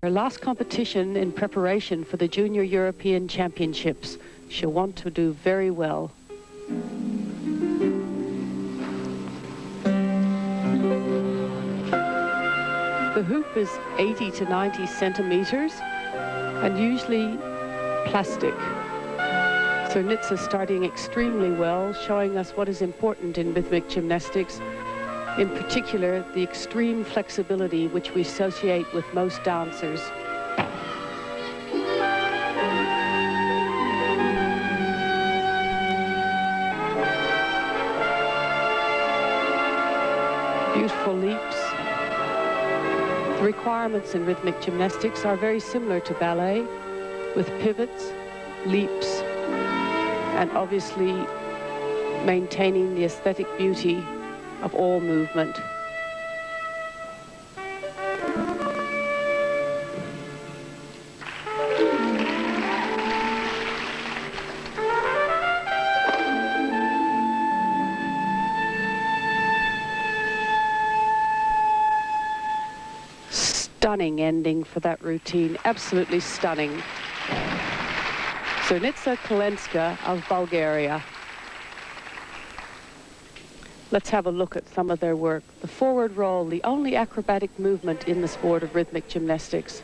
Her last competition in preparation for the Junior European Championships. She'll want to do very well. The hoop is 80 to 90 centimeters and usually plastic. So Nitsa's starting extremely well, showing us what is important in rhythmic gymnastics, in particular the extreme flexibility which we associate with most dancers. Beautiful leaps. The requirements in rhythmic gymnastics are very similar to ballet, with pivots, leaps, and obviously maintaining the aesthetic beauty of all movement. Stunning ending for that routine, absolutely stunning. Nitsa Kolenska of Bulgaria. Let's have a look at some of their work. The forward roll, the only acrobatic movement in the sport of rhythmic gymnastics.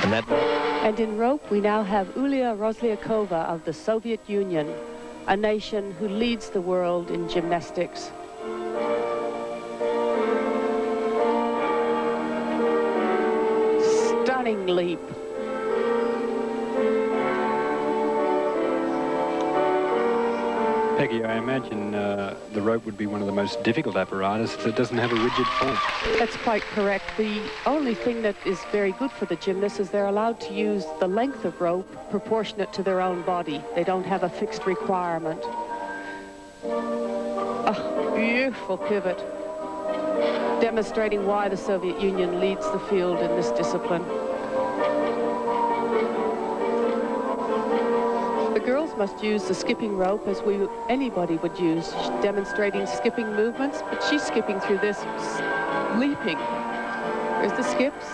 And in rope, we now have Yulia Rozlyakova of the Soviet Union, a nation who leads the world in gymnastics. Stunning leap. Peggy, I imagine the rope would be one of the most difficult apparatuses. It doesn't have a rigid form. That's quite correct. The only thing that is very good for the gymnasts is they're allowed to use the length of rope proportionate to their own body. They don't have a fixed requirement. Oh, beautiful pivot, demonstrating why the Soviet Union leads the field in this discipline. The girls must use the skipping rope as anybody would use, demonstrating skipping movements, but she's skipping through this, leaping. There's the skips.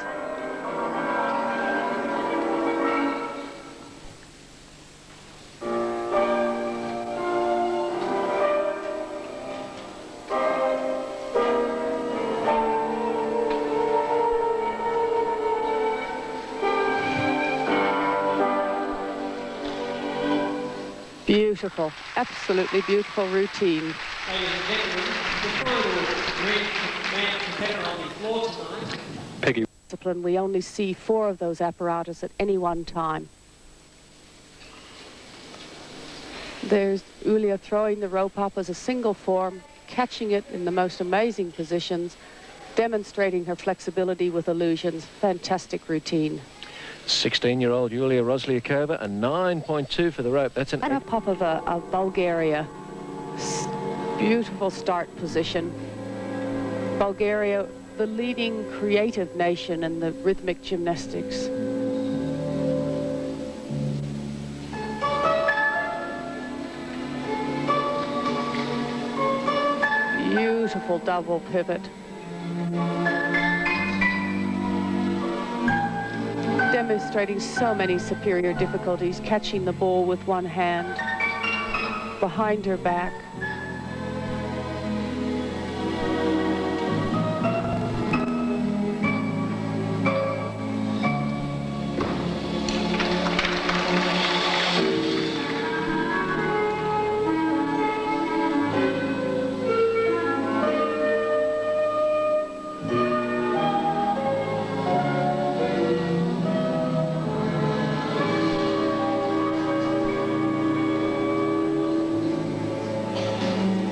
Beautiful, absolutely beautiful routine. Ladies and gentlemen, before the grand competitor on the floor tonight. Peggy. Discipline, we only see 4 of those apparatus at any one time. There's Yulia throwing the rope up as a single form, catching it in the most amazing positions, demonstrating her flexibility with illusions. Fantastic routine. 16-year-old Yulia Rozlyakova, a 9.2 for the rope. That's an... Anna Popova of Bulgaria. Beautiful start position. Bulgaria, the leading creative nation in the rhythmic gymnastics. Beautiful double pivot. Demonstrating so many superior difficulties, catching the ball with one hand, behind her back.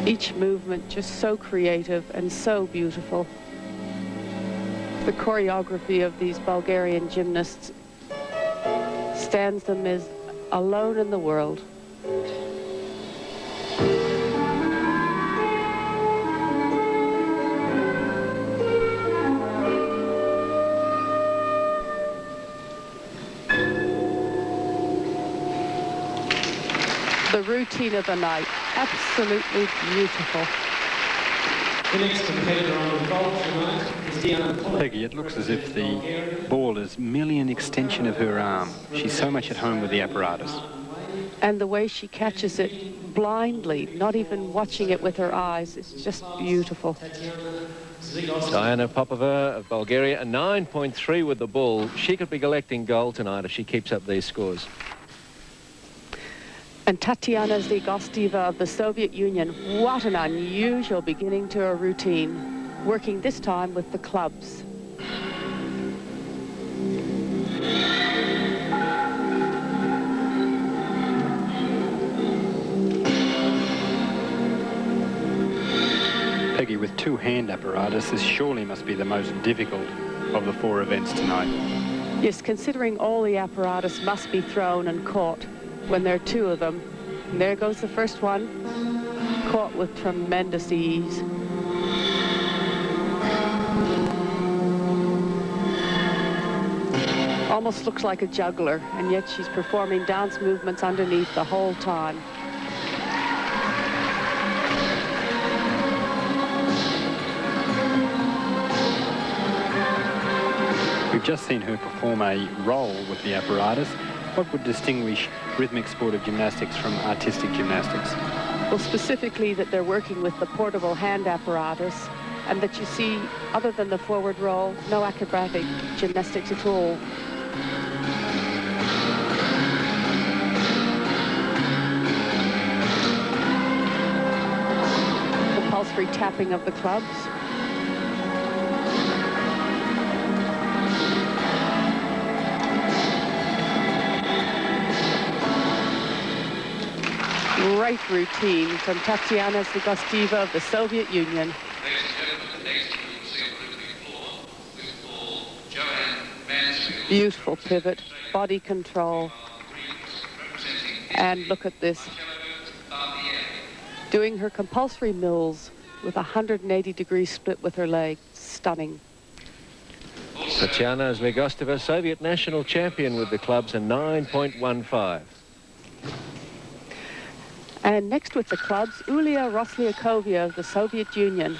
Each movement just so creative and so beautiful. The choreography of these Bulgarian gymnasts stands them as alone in the world. The routine of the night, absolutely beautiful. The next competitor on the vault tonight is Peggy, it looks as if the ball is merely an extension of her arm. She's so much at home with the apparatus. And the way she catches it blindly, not even watching it with her eyes, it's just beautiful. Diana Popova of Bulgaria, a 9.3 with the ball. She could be collecting gold tonight if she keeps up these scores. And Tatiana Zligosteva of the Soviet Union, what an unusual beginning to her routine, working this time with the clubs. Peggy, with two-hand apparatus, this surely must be the most difficult of the four events tonight. Yes, considering all the apparatus must be thrown and caught when there are two of them. And there goes the first one, caught with tremendous ease. Almost looks like a juggler, and yet she's performing dance movements underneath the whole time. We've just seen her perform a roll with the apparatus. What would distinguish rhythmic sportive gymnastics from artistic gymnastics? Well, specifically that they're working with the portable hand apparatus, and that you see, other than the forward roll, no acrobatic gymnastics at all. Compulsory tapping of the clubs. Great routine from Tatiana Zligosteva of the Soviet Union. Beautiful pivot, body control. And look at this. Doing her compulsory mills with a 180-degree split with her leg. Stunning. Tatiana Zligosteva, Soviet national champion with the clubs, a 9.15. And next with the clubs, Yulia Roslyakova of the Soviet Union.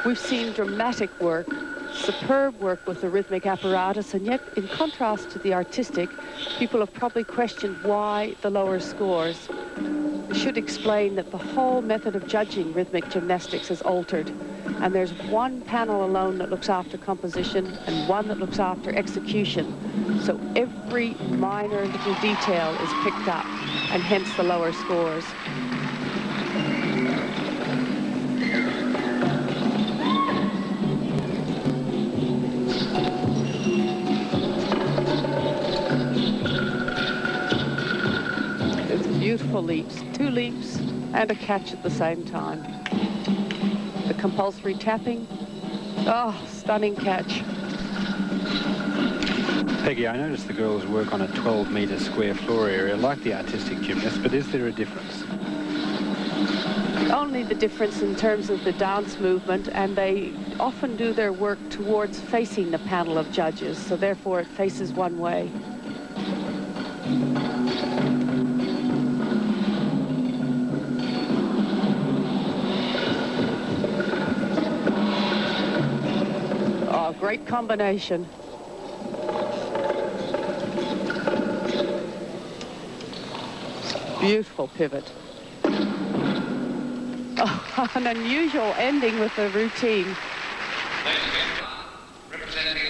We've seen dramatic work, superb work with the rhythmic apparatus, and yet, in contrast to the artistic, people have probably questioned why the lower scores. We should explain that the whole method of judging rhythmic gymnastics has altered, and there's one panel alone that looks after composition and one that looks after execution. So every minor little detail is picked up, and hence the lower scores. It's beautiful leaps, two leaps and a catch at the same time. The compulsory tapping, oh, stunning catch. Peggy, I noticed the girls work on a 12-metre square floor area like the artistic gymnasts, but is there a difference? Only the difference in terms of the dance movement, and they often do their work towards facing the panel of judges, so therefore it faces one way. Oh, great combination. Beautiful pivot. Oh, an unusual ending with the routine.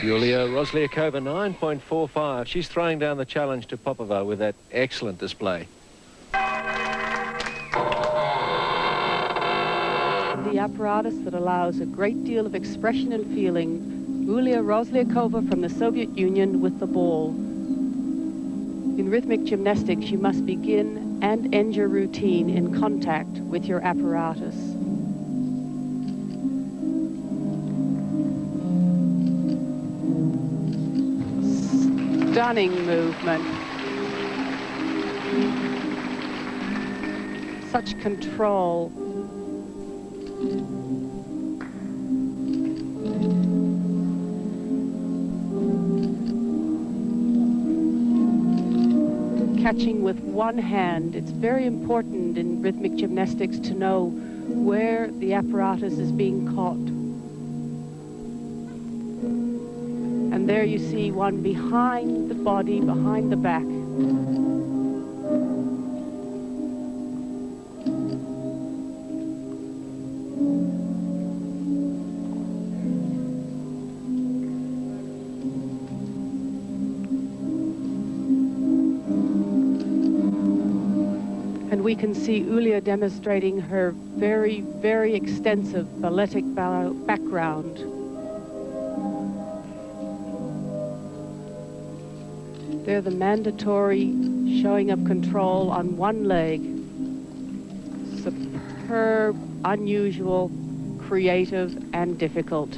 Yulia Roslyakova, 9.45. She's throwing down the challenge to Popova with that excellent display. The apparatus that allows a great deal of expression and feeling. Yulia Roslyakova from the Soviet Union with the ball. In rhythmic gymnastics, you must begin and end your routine in contact with your apparatus. Stunning movement. Such control. Catching with one hand. It's very important in rhythmic gymnastics to know where the apparatus is being caught. there you see one behind the body, behind the back. And we can see Ulia demonstrating her very, very extensive balletic background. They're the mandatory showing of control on one leg. Superb, unusual, creative, and difficult.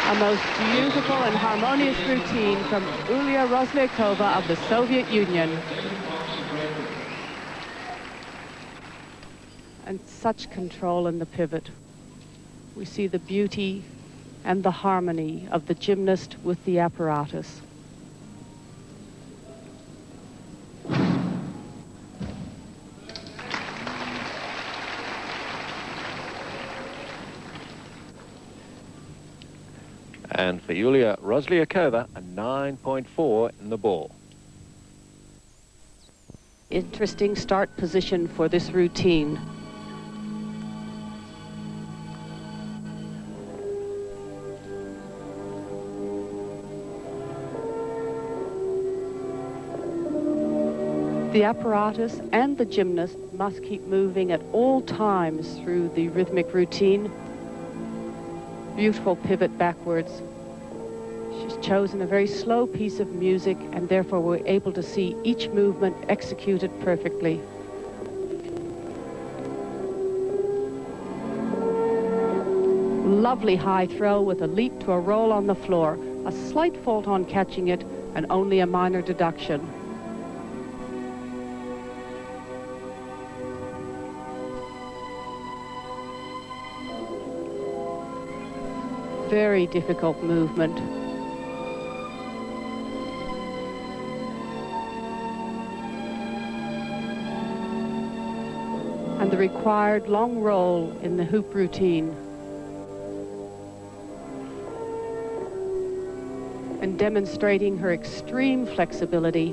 A most beautiful and harmonious routine from Ulia Rozlyakova of the Soviet Union. And such control in the pivot. We see the beauty and the harmony of the gymnast with the apparatus. And for Ulia Rozlyakova, a 9.4 in the ball. Interesting start position for this routine. The apparatus and the gymnast must keep moving at all times through the rhythmic routine. Beautiful pivot backwards. She's chosen a very slow piece of music, and therefore we're able to see each movement executed perfectly. Lovely high throw with a leap to a roll on the floor. A slight fault on catching it, and only a minor deduction. Very difficult movement. And the required long roll in the hoop routine. And demonstrating her extreme flexibility.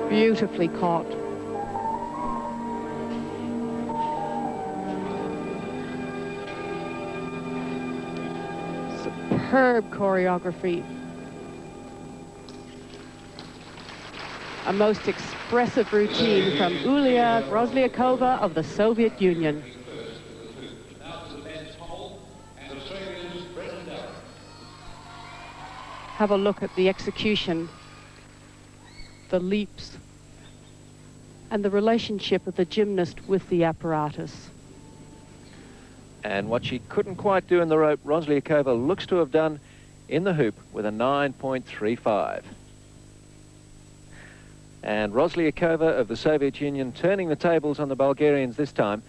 Beautifully caught. Superb choreography. A most expressive routine from Ulia Rozlyakova of the Soviet Union. Have a look at the execution, the leaps, and the relationship of the gymnast with the apparatus. And what she couldn't quite do in the rope, Rozlyakova looks to have done in the hoop with a 9.35. And Rozlyakova of the Soviet Union turning the tables on the Bulgarians this time,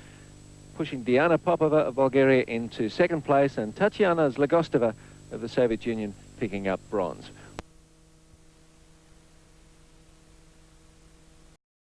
pushing Diana Popova of Bulgaria into second place, and Tatiana Zlagostova of the Soviet Union picking up bronze.